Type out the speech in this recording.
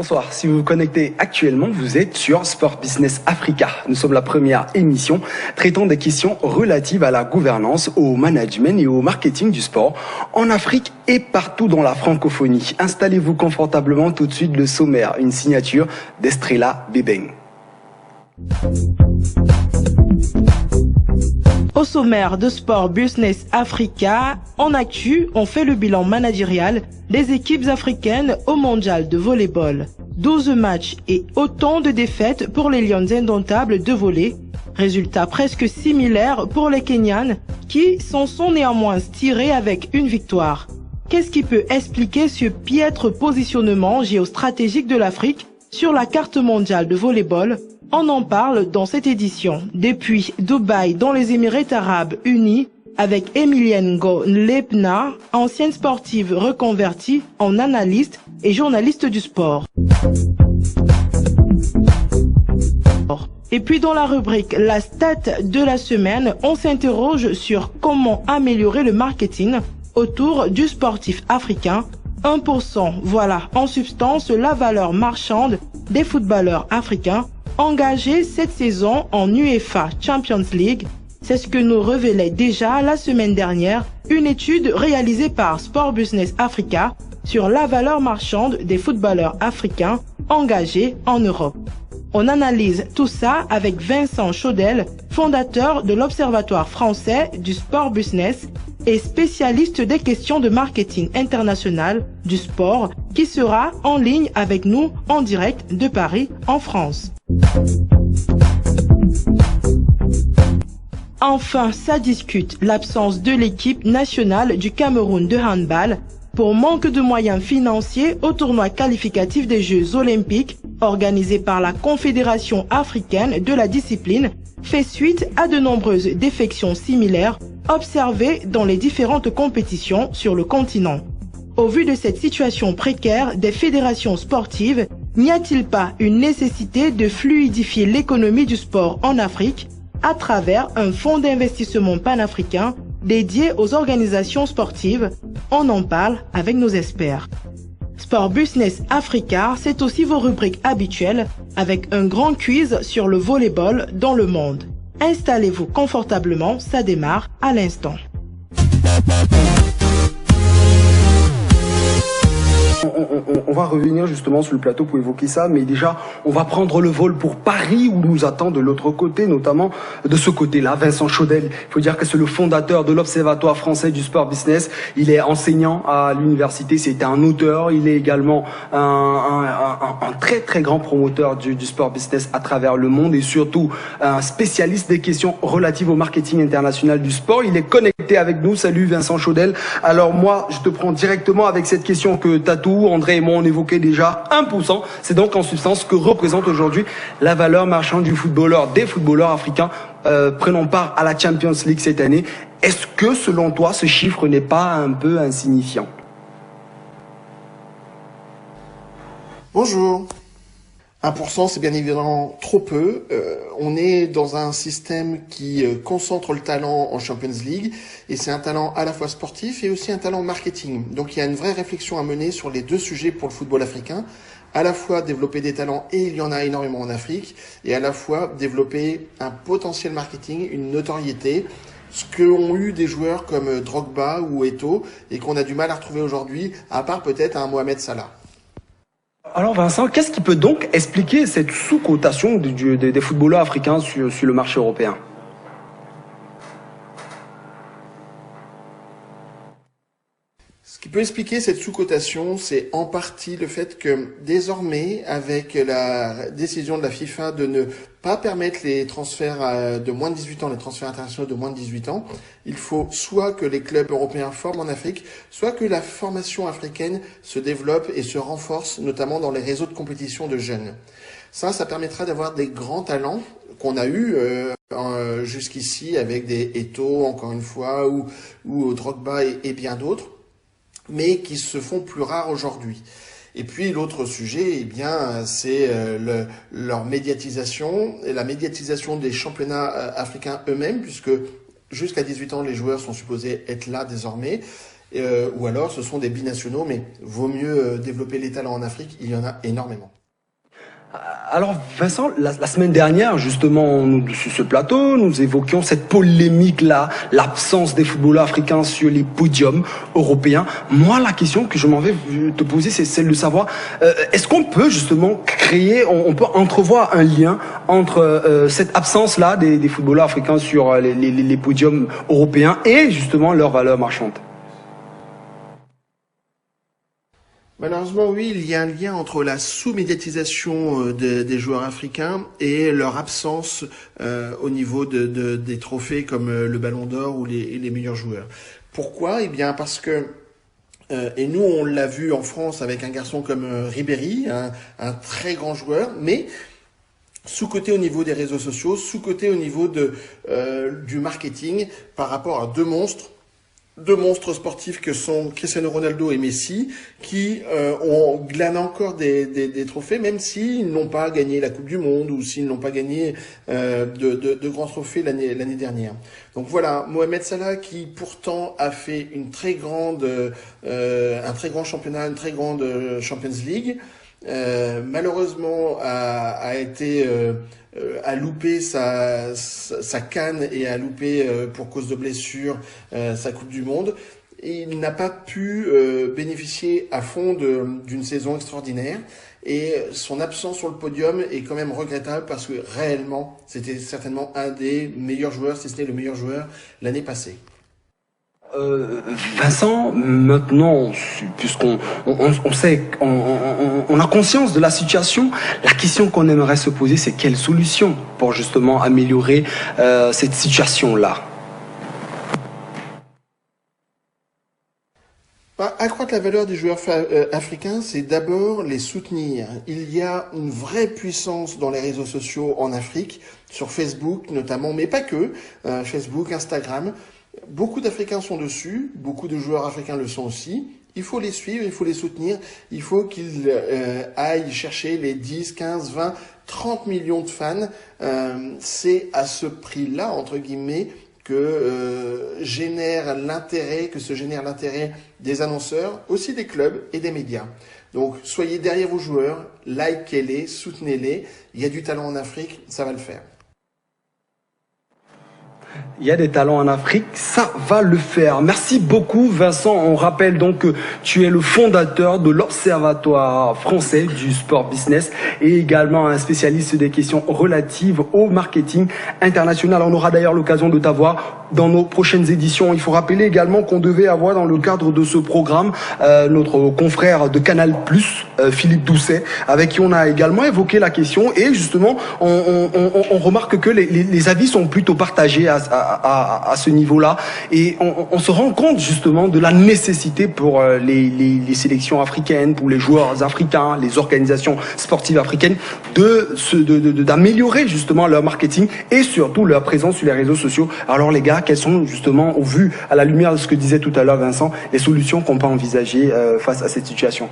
Bonsoir, si vous vous connectez actuellement, vous êtes sur Sport Business Africa. Nous sommes la première émission traitant des questions relatives à la gouvernance, au management et au marketing du sport en Afrique et partout dans la francophonie. Installez-vous confortablement, tout de suite le sommaire, une signature d'Estrella Bebeng. Au sommaire de Sport Business Africa, en actu, on fait le bilan managérial des équipes africaines au mondial de volleyball. 12 matchs et autant de défaites pour les Lions indomptables de volley. Résultat presque similaire pour les Kenyanes qui s'en sont néanmoins tirés avec une victoire. Qu'est-ce qui peut expliquer ce piètre positionnement géostratégique de l'Afrique sur la carte mondiale de volleyball? On en parle dans cette édition. Depuis Dubaï, dans les Émirats arabes unis, avec Emilienne Ngo-Lepna, ancienne sportive reconvertie en analyste et journaliste du sport. Et puis dans la rubrique La stat de la semaine, on s'interroge sur comment améliorer le marketing autour du sportif africain. 1%, voilà en substance la valeur marchande des footballeurs africains engagés cette saison en UEFA Champions League. C'est ce que nous révélait déjà la semaine dernière une étude réalisée par Sport Business Africa sur la valeur marchande des footballeurs africains engagés en Europe. On analyse tout ça avec Vincent Chaudel, fondateur de l'Observatoire français du sport business et spécialiste des questions de marketing international du sport, qui sera en ligne avec nous en direct de Paris, en France. Enfin, ça discute l'absence de l'équipe nationale du Cameroun de handball pour manque de moyens financiers au tournoi qualificatif des Jeux olympiques organisé par la Confédération africaine de la discipline fait suite à de nombreuses défections similaires observées dans les différentes compétitions sur le continent. Au vu de cette situation précaire des fédérations sportives, n'y a-t-il pas une nécessité de fluidifier l'économie du sport en Afrique à travers un fonds d'investissement panafricain dédié aux organisations sportives? On en parle avec nos experts. Sport Business Africa, c'est aussi vos rubriques habituelles avec un grand quiz sur le volleyball dans le monde. Installez-vous confortablement, ça démarre à l'instant. On va revenir justement sur le plateau pour évoquer ça, mais déjà, on va prendre le vol pour Paris où nous attend de l'autre côté, notamment de ce côté-là, Vincent Chaudel. Il faut dire que c'est le fondateur de l'Observatoire français du sport business. Il est enseignant à l'université, c'était un auteur. Il est également un très très grand promoteur du sport business à travers le monde et surtout un spécialiste des questions relatives au marketing international du sport. Il est connecté avec nous. Salut Vincent Chaudel. Alors moi, je te prends directement avec cette question que Tatou, André et moi on évoquait déjà, 1%. C'est donc en substance ce que représente aujourd'hui la valeur marchande du footballeur, des footballeurs africains prenant part à la Champions League cette année. Est-ce que selon toi ce chiffre n'est pas un peu insignifiant? Bonjour. 1%, c'est bien évidemment trop peu. On est dans un système qui concentre le talent en Champions League et c'est un talent à la fois sportif et aussi un talent marketing. Donc il y a une vraie réflexion à mener sur les deux sujets pour le football africain. À la fois développer des talents, et il y en a énormément en Afrique, et à la fois développer un potentiel marketing, une notoriété, ce qu'ont eu des joueurs comme Drogba ou Eto'o et qu'on a du mal à retrouver aujourd'hui, à part peut-être un Mohamed Salah. Alors Vincent, qu'est-ce qui peut donc expliquer cette sous-cotation des footballeurs africains sur le marché européen? Ce qui peut expliquer cette sous-cotation, c'est en partie le fait que désormais, avec la décision de la FIFA de ne pas permettre les transferts de moins de 18 ans, les transferts internationaux de moins de 18 ans, il faut soit que les clubs européens forment en Afrique, soit que la formation africaine se développe et se renforce, notamment dans les réseaux de compétition de jeunes. Ça permettra d'avoir des grands talents qu'on a eu jusqu'ici avec des Eto'o, encore une fois, ou Drogba et bien d'autres, mais qui se font plus rares aujourd'hui. Et puis l'autre sujet, eh bien, c'est leur médiatisation et la médiatisation des championnats africains eux-mêmes, puisque jusqu'à 18 ans, les joueurs sont supposés être là désormais. ou alors ce sont des binationaux, mais vaut mieux développer les talents en Afrique, il y en a énormément. Alors Vincent, la semaine dernière, justement, sur ce plateau, nous évoquions cette polémique-là, l'absence des footballeurs africains sur les podiums européens. Moi, la question que je m'en vais te poser, c'est celle de savoir, est-ce qu'on peut justement créer, on peut entrevoir un lien entre cette absence-là des footballeurs africains sur les podiums européens et justement leur valeur marchande? Malheureusement, oui, il y a un lien entre la sous-médiatisation des joueurs africains et leur absence au niveau des trophées comme le Ballon d'Or ou les meilleurs joueurs. Pourquoi? Eh bien, parce que et nous, on l'a vu en France avec un garçon comme Ribéry, un très grand joueur, mais sous-coté au niveau des réseaux sociaux, sous-coté au niveau du marketing par rapport à deux monstres sportifs que sont Cristiano Ronaldo et Messi, qui ont glané encore des trophées, même s'ils n'ont pas gagné la Coupe du Monde ou s'ils n'ont pas gagné de grands trophées l'année dernière. Donc voilà, Mohamed Salah qui pourtant a fait un très grand championnat, une très grande Champions League, malheureusement a loupé sa CAN et a loupé pour cause de blessure sa Coupe du Monde. Et il n'a pas pu bénéficier à fond d'une saison extraordinaire et son absence sur le podium est quand même regrettable parce que réellement c'était certainement un des meilleurs joueurs, si ce n'est le meilleur joueur l'année passée. Vincent, maintenant, puisqu'on sait, on a conscience de la situation, la question qu'on aimerait se poser, c'est quelle solution pour justement améliorer cette situation-là? Accroître la valeur des joueurs africains, c'est d'abord les soutenir. Il y a une vraie puissance dans les réseaux sociaux en Afrique, sur Facebook notamment, mais pas que, Facebook, Instagram. Beaucoup d'Africains sont dessus, beaucoup de joueurs africains le sont aussi. Il faut les suivre, il faut les soutenir, il faut qu'ils aillent chercher les 10, 15, 20, 30 millions de fans. C'est à ce prix-là, entre guillemets, que se génère l'intérêt des annonceurs, aussi des clubs et des médias. Donc soyez derrière vos joueurs, likez-les, soutenez-les. Il y a du talent en Afrique, ça va le faire. Il y a des talents en Afrique, ça va le faire. Merci beaucoup Vincent. On rappelle donc que tu es le fondateur de l'Observatoire français du sport business et également un spécialiste des questions relatives au marketing international. On aura d'ailleurs l'occasion de t'avoir dans nos prochaines éditions. Il faut rappeler également qu'on devait avoir dans le cadre de ce programme notre confrère de Canal+, Philippe Doucet, avec qui on a également évoqué la question et justement on remarque que les avis sont plutôt partagés à ce niveau-là et on se rend compte justement de la nécessité pour les sélections africaines, pour les joueurs africains, les organisations sportives africaines d'améliorer justement leur marketing et surtout leur présence sur les réseaux sociaux. Alors les gars, quelles sont justement, au vu à la lumière de ce que disait tout à l'heure Vincent, les solutions qu'on peut envisager face à cette situation?